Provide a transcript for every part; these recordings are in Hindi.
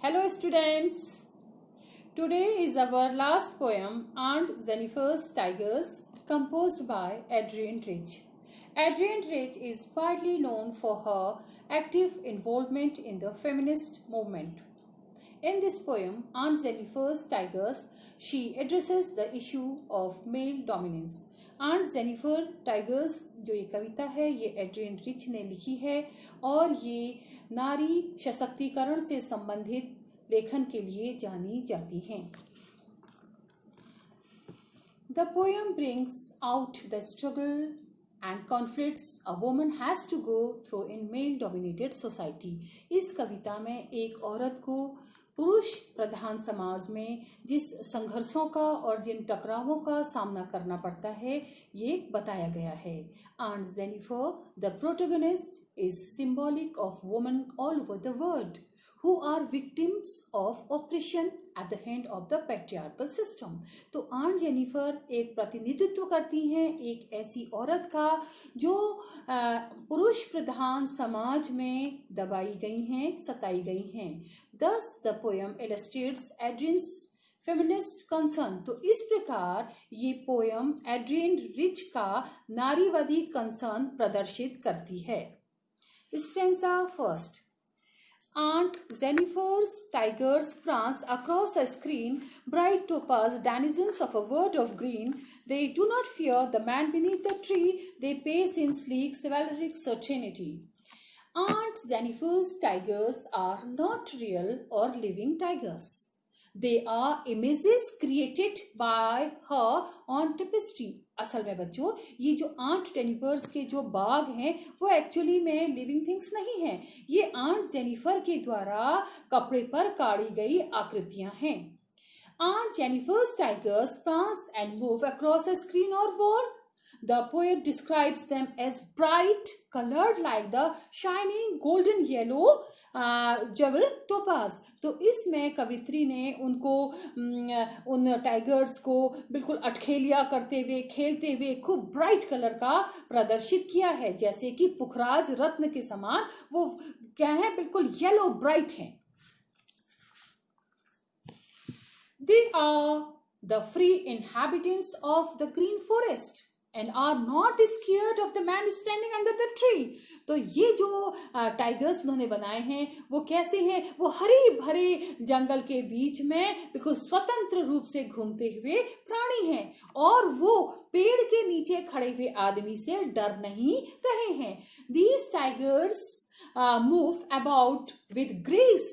Hello students. Today is our last poem, Aunt Jennifer's Tigers, composed by Adrienne Rich. Adrienne Rich is widely known for her active involvement in the feminist movement. In this poem, Aunt Jennifer's Tigers, she addresses the issue of male dominance. Aunt Jennifer tigers जो ये कविता है ये एड्रियन रिच ने लिखी है और ये नारी सशक्तिकरण से संबंधित लेखन के लिए जानी जाती हैं. The poem brings out the struggle and conflicts a woman has to go through in male-dominated society. इस कविता में एक औरत को पुरुष प्रधान समाज में जिस संघर्षों का और जिन टकरावों का सामना करना पड़ता है ये बताया गया है. Aunt Jennifer, the protagonist, is symbolic of women all over the world who are victims of oppression at the hand of the patriarchal system. तो आंट जेनिफर एक प्रतिनिधित्व करती हैं एक ऐसी औरत का जो पुरुष प्रधान समाज में दबाई गई हैं, सताई गई हैं. Thus the poem illustrates Adrienne's feminist concern. तो इस प्रकार ये पोयम एड्रियन रिच का नारीवादी कंसर्न प्रदर्शित करती है. Stanza first. Aunt Jennifer's tigers prance across a screen, bright topaz, denizens of a world of green. They do not fear the man beneath the tree. They pace in sleek, chivalric certainty. Aunt Jennifer's tigers are not real or living tigers. They are images created by her on tapestry. असल में बच्चों ये जो आंट जेनिफर्स के जो बाग हैं वो एक्चुअली में लिविंग थिंग्स नहीं हैं. ये आंट जेनिफर के द्वारा कपड़े पर काढ़ी गई आकृतियां हैं. Aunt Jennifer's tigers prance and move across a screen or wall. The poet describes them as bright, colored like the shining golden yellow jewel topaz. तो इसमें कवित्री ने उनको उन टाइगर्स को बिल्कुल अटखेलिया करते हुए खेलते हुए खूब ब्राइट कलर का प्रदर्शित किया है जैसे कि पुखराज रत्न के समान वो क्या है बिल्कुल येलो ब्राइट हैं. They are the free inhabitants of the green forest and are not scared of the man standing under the tree. तो ये जो टाइगर्स उन्होंने बनाए हैं वो कैसे हैं? वो हरे भरे जंगल के बीच में बिल्कुल स्वतंत्र रूप से घूमते हुए प्राणी हैं और वो पेड़ के नीचे खड़े हुए आदमी से डर नहीं रहे हैं. These tigers move about with grace,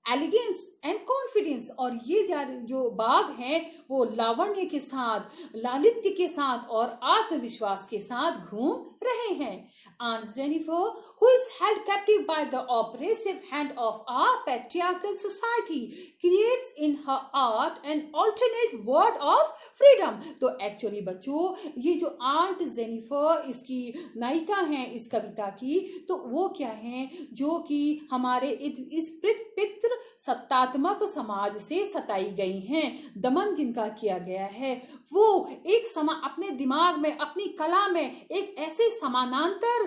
elegance and confidence. और ये जो बाग हैं वो लावण्य के साथ लालित्य के साथ और आत्मविश्वास के साथ घूम रहे हैं. Aunt Jennifer, who is held captive by the oppressive hand of our patriarchal society, creates in her art an alternate world of freedom. तो एक्चुअली बच्चों ये जो आंट जेनिफर इसकी नायिका हैं इस कविता की तो वो क्या हैं जो कि हमारे इस पितृ सत्तात्मक समाज से सताई गई हैं. दमन जिनका किया गया है वो एक अपने दिमाग में अपनी कला में एक ऐसे समानांतर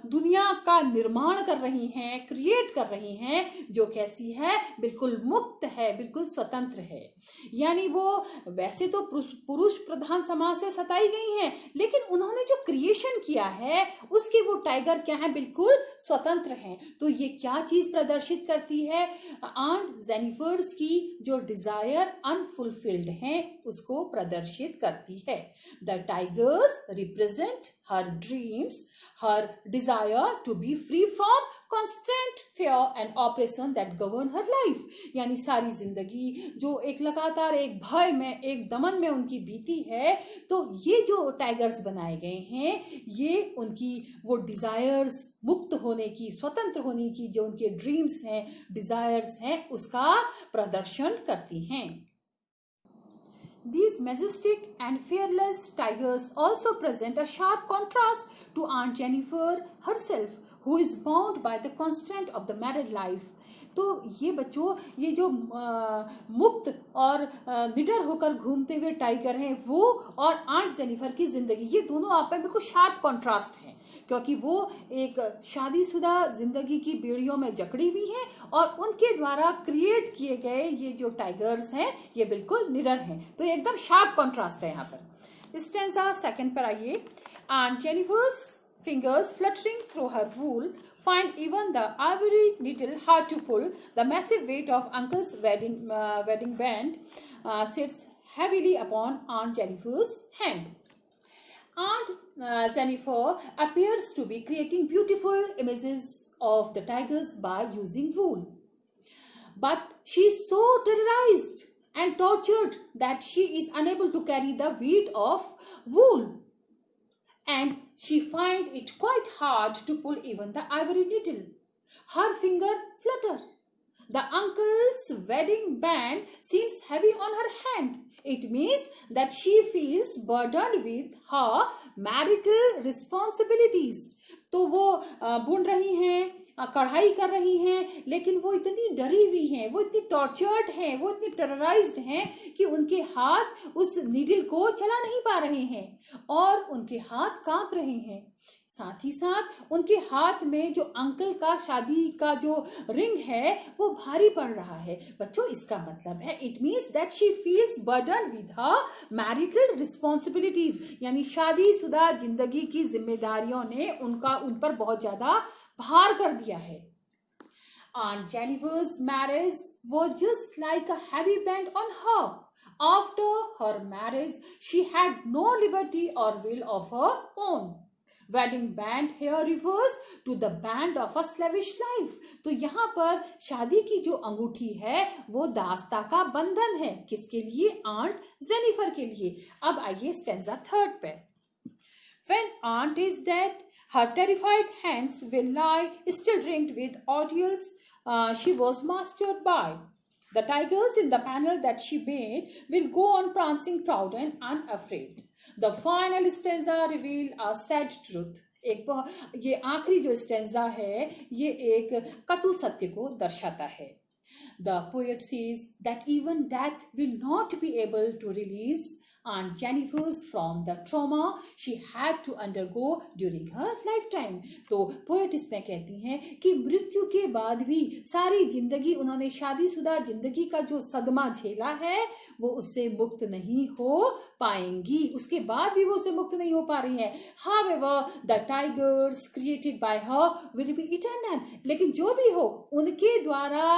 दुनिया का निर्माण कर रही हैं, क्रिएट कर रही हैं जो कैसी है बिल्कुल मुक्त है, बिल्कुल स्वतंत्र है. यानी वो वैसे तो पुरुष प्रधान समाज से सताई गई हैं लेकिन उन्होंने जो क्रिएशन किया है उसके वो टाइगर क्या है बिल्कुल स्वतंत्र हैं. तो ये क्या चीज प्रदर्शित करती है? आंट जेनिफर्स की जो डिजायर अनफुलफिल्ड हैं उसको प्रदर्शित करती है. The tigers represent her dreams, her desire to be free from constant fear and oppression that govern her life. यानी सारी जिंदगी जो एक लगातार एक भय में एक दमन में उनकी बीती है तो ये जो टाइगर्स बनाए गए हैं ये उनकी वो डिजायर्स मुक्त होने की स्वतंत्र होने की जो उनके ड्रीम्स हैं डिजायर्स हैं उसका प्रदर्शन करती हैं. These majestic and fearless tigers also present a sharp contrast to Aunt Jennifer herself, who is bound by the constraint of the married life. तो ये बच्चों ये जो मुक्त और निडर होकर घूमते हुए टाइगर हैं वो और आंट जेनिफर की जिंदगी ये दोनों आप में बिल्कुल शार्प कॉन्ट्रास्ट हैं. क्योंकि वो एक शादीशुदा जिंदगी की बेड़ियों में जकड़ी हुई हैं और उनके द्वारा क्रिएट किए गए ये जो टाइगर्स हैं ये बिल्कुल निडर हैं। तो ये एकदम शार्प कॉन्ट्रास्ट है यहाँ पर। स्टेंजा सेकंड पर आइए। And Jennifer's fingers fluttering through her wool find even the ivory needle hard to pull. The massive weight of Uncle's wedding band sits heavily upon Aunt Jennifer's hand. Aunt Jennifer appears to be creating beautiful images of the tigers by using wool. But she is so terrorized and tortured that she is unable to carry the weight of wool. And she finds it quite hard to pull even the ivory needle. Her finger flutter. The uncle's wedding band seems heavy on her hand. It means that she feels burdened with her marital responsibilities. तो वो बुन रही हैं, कढ़ाई कर रही हैं, लेकिन वो इतनी डरी हुई हैं, वो इतनी टॉर्चर्ड हैं, वो इतनी टेरराइज्ड हैं कि उनके हाथ उस नीडल को चला नहीं पा रहे हैं और उनके हाथ कांप रहे हैं। साथ ही साथ उनके हाथ में जो अंकल का शादी का जो रिंग है वो भारी पड़ रहा है। बच्चों, इसका मतलब है it means that she feels burden with her marital responsibilities, यानी शादीशुदा जिंदगी की जिम्मेदारियों ने उन पर बहुत ज्यादा भार कर दिया है। Aunt Jennifer's marriage was just like a heavy band on her. After her marriage, she had no liberty or will of her own. Wedding band here reverts to the band of a slavish life. तो यहाँ पर शादी की जो अंगूठी है वो दास्ता का बंधन है। किसके लिए? आंट जेनिफर के लिए। अब आइए स्टेंजा थर्ड पे। When aunt is dead, her terrified hands will lie still ringed with ordeals she was mastered by. The tigers in the panel that she made will go on prancing proud and unafraid. The final stanza reveal a sad truth. ये आखिरी जो स्टेंजा है ये एक कटु सत्य को दर्शाता है। The poet says that even death will not be able to release Aunt Jennifer's from the trauma she had to undergo during her lifetime. तो पोएट इसमें कहती हैं कि मृत्यु के बाद भी सारी जिंदगी उन्होंने शादीशुदा जिंदगी का जो सदमा झेला है वो उससे मुक्त नहीं हो पाएंगी। उसके बाद भी वो उससे मुक्त नहीं हो पा रही हैं। However, the tigers created by her will be eternal. लेकिन जो भी हो उनके द्वारा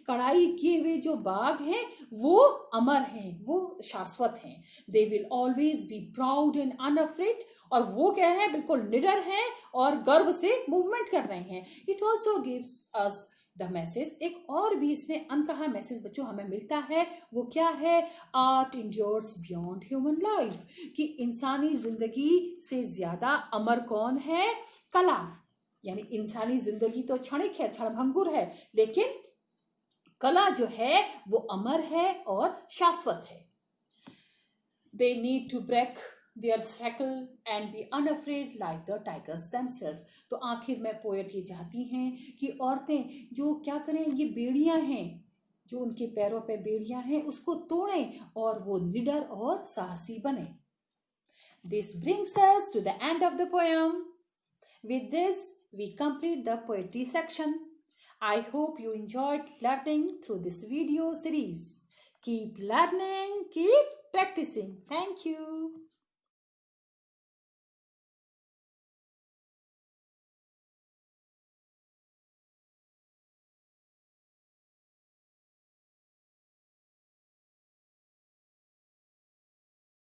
कढ़ाई किए हुए जो बाघ हैं वो अमर हैं, वो शाश्वत हैं। They will always be proud and unafraid. और वो क्या है? बिल्कुल निडर हैं और गर्व से मूवमेंट कर रहे हैं। It also gives us the message, एक और भी इसमें अनकहा मैसेज बच्चों हमें मिलता है। वो क्या है? Art endures beyond human life, कि इंसानी जिंदगी से ज्यादा अमर कौन है? कला। यानी इंसानी जिंदगी तो क्षणिक है, क्षणभंगुर है, लेकिन कला जो है वो अमर है और शाश्वत है। They need to break their shackle and be unafraid like the tigers themselves. तो आखिर में पोएट ये चाहती हैं कि औरतें जो क्या करें, ये बेड़ियां हैं जो उनके पैरों पे बेड़ियां हैं उसको तोड़ें और वो निडर और साहसी बने। This brings us to the end of the poem. With this, we complete the poetry section. I hope you enjoyed learning through this video series. Keep learning, keep practicing. Thank you.